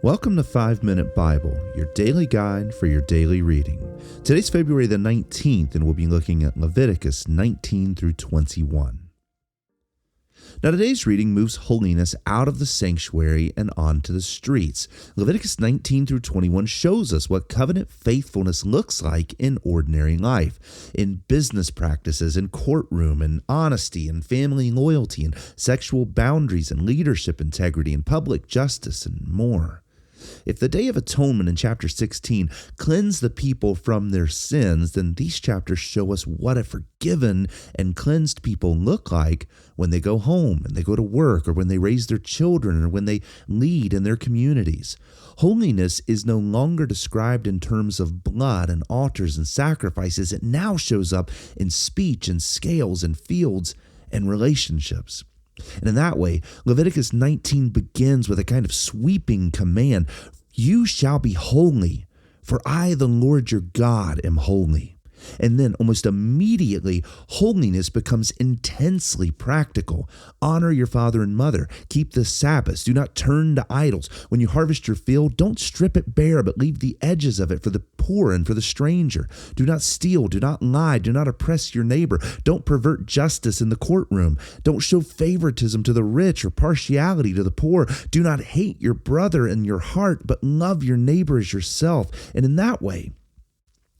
Welcome to 5 Minute Bible, your daily guide for your daily reading. Today's February the 19th, and we'll be looking at Leviticus 19 through 21. Now today's reading moves holiness out of the sanctuary and onto the streets. Leviticus 19 through 21 shows us what covenant faithfulness looks like in ordinary life, in business practices, in courtroom, and honesty, and family loyalty, and sexual boundaries, and leadership integrity, and public justice, and more. If the Day of Atonement in chapter 16 cleansed the people from their sins, then these chapters show us what a forgiven and cleansed people look like when they go home and they go to work, or when they raise their children, or when they lead in their communities. Holiness is no longer described in terms of blood and altars and sacrifices. It now shows up in speech and scales and fields and relationships. And in that way, Leviticus 19 begins with a kind of sweeping command. You shall be holy, for I, the Lord your God, am holy. And then almost immediately, holiness becomes intensely practical. Honor your father and mother. Keep the Sabbaths. Do not turn to idols. When you harvest your field, don't strip it bare, but leave the edges of it for the poor and for the stranger. Do not steal. Do not lie. Do not oppress your neighbor. Don't pervert justice in the courtroom. Don't show favoritism to the rich or partiality to the poor. Do not hate your brother in your heart, but love your neighbor as yourself. And in that way,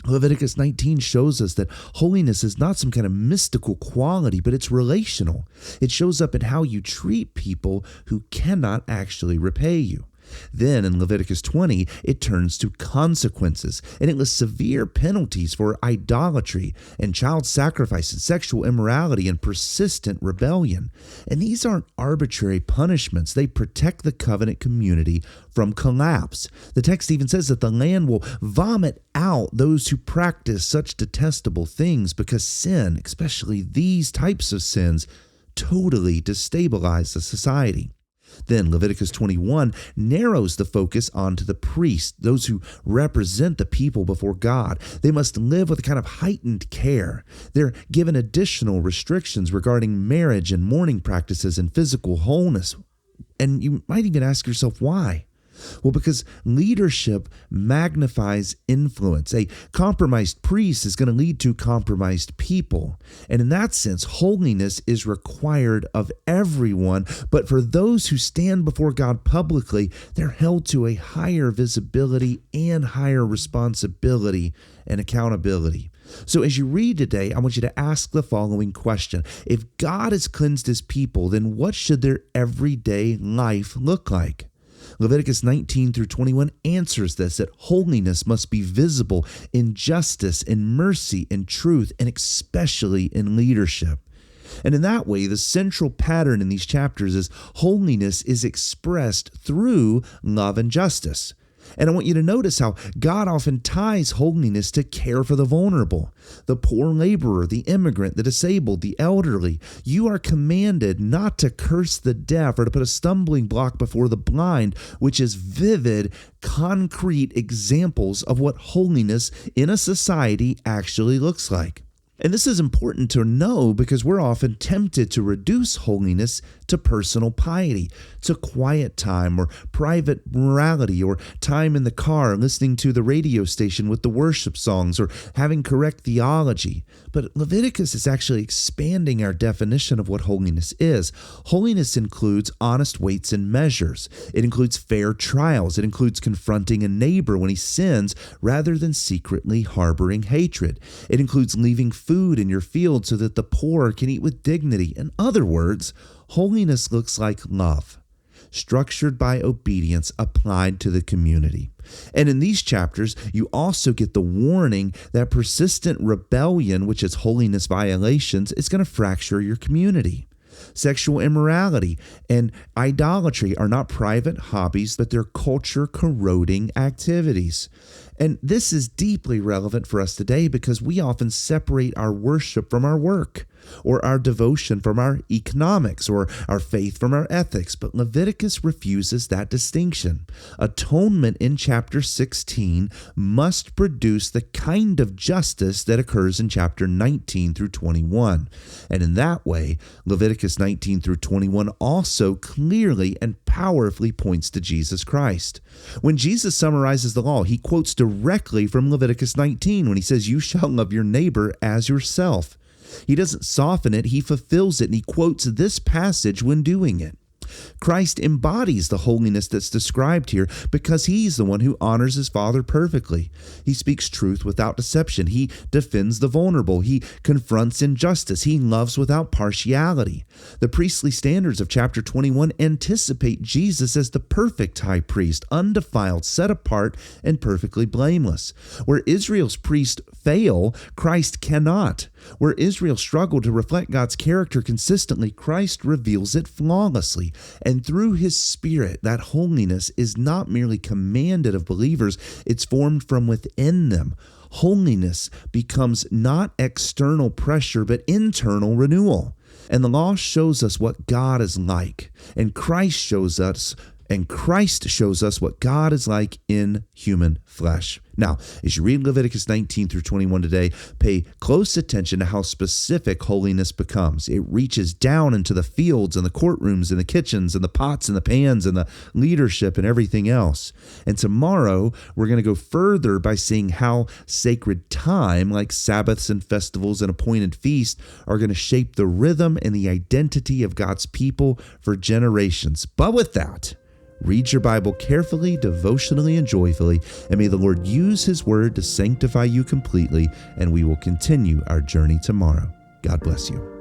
Leviticus 19 shows us that holiness is not some kind of mystical quality, but it's relational. It shows up in how you treat people who cannot actually repay you. Then in Leviticus 20, it turns to consequences, and it lists severe penalties for idolatry and child sacrifice and sexual immorality and persistent rebellion. And these aren't arbitrary punishments. They protect the covenant community from collapse. The text even says that the land will vomit out those who practice such detestable things, because sin, especially these types of sins, totally destabilize the society. Then Leviticus 21 narrows the focus onto the priests, those who represent the people before God. They must live with a kind of heightened care. They're given additional restrictions regarding marriage and mourning practices and physical wholeness. And you might even ask yourself, why? Well, because leadership magnifies influence. A compromised priest is going to lead to compromised people. And in that sense, holiness is required of everyone. But for those who stand before God publicly, they're held to a higher visibility and higher responsibility and accountability. So as you read today, I want you to ask the following question. If God has cleansed his people, then what should their everyday life look like? Leviticus 19 through 21 answers this, that holiness must be visible in justice, in mercy, in truth, and especially in leadership. And in that way, the central pattern in these chapters is holiness is expressed through love and justice. And I want you to notice how God often ties holiness to care for the vulnerable, the poor laborer, the immigrant, the disabled, the elderly. You are commanded not to curse the deaf or to put a stumbling block before the blind, which is vivid, concrete examples of what holiness in a society actually looks like. And this is important to know because we're often tempted to reduce holiness to personal piety, to quiet time or private morality, or time in the car listening to the radio station with the worship songs, or having correct theology. But Leviticus is actually expanding our definition of what holiness is. Holiness includes honest weights and measures. It includes fair trials. It includes confronting a neighbor when he sins rather than secretly harboring hatred. It includes leaving food in your field so that the poor can eat with dignity. In other words, holiness looks like love, structured by obedience applied to the community. And in these chapters, you also get the warning that persistent rebellion, which is holiness violations, is going to fracture your community. Sexual immorality and idolatry are not private hobbies, but they're culture-corroding activities. And this is deeply relevant for us today because we often separate our worship from our work, or our devotion from our economics, or our faith from our ethics. But Leviticus refuses that distinction. Atonement in chapter 16 must produce the kind of justice that occurs in chapter 19 through 21. And in that way, Leviticus 19 through 21 also clearly and powerfully points to Jesus Christ. When Jesus summarizes the law, he quotes directly from Leviticus 19 when he says, "You shall love your neighbor as yourself." He doesn't soften it, he fulfills it, and he quotes this passage when doing it. Christ embodies the holiness that's described here because he's the one who honors his Father perfectly. He speaks truth without deception. He defends the vulnerable. He confronts injustice. He loves without partiality. The priestly standards of chapter 21 anticipate Jesus as the perfect high priest, undefiled, set apart, and perfectly blameless. Where Israel's priests fail, Christ cannot. Where Israel struggled to reflect God's character consistently, Christ reveals it flawlessly. And through his Spirit, that holiness is not merely commanded of believers, it's formed from within them. Holiness becomes not external pressure, but internal renewal. And the law shows us what God is like, and Christ shows us what God is like in human flesh. Now, as you read Leviticus 19 through 21 today, pay close attention to how specific holiness becomes. It reaches down into the fields and the courtrooms and the kitchens and the pots and the pans and the leadership and everything else. And tomorrow, we're going to go further by seeing how sacred time, like Sabbaths and festivals and appointed feasts, are going to shape the rhythm and the identity of God's people for generations. But with that, read your Bible carefully, devotionally, and joyfully, and may the Lord use his word to sanctify you completely, and we will continue our journey tomorrow. God bless you.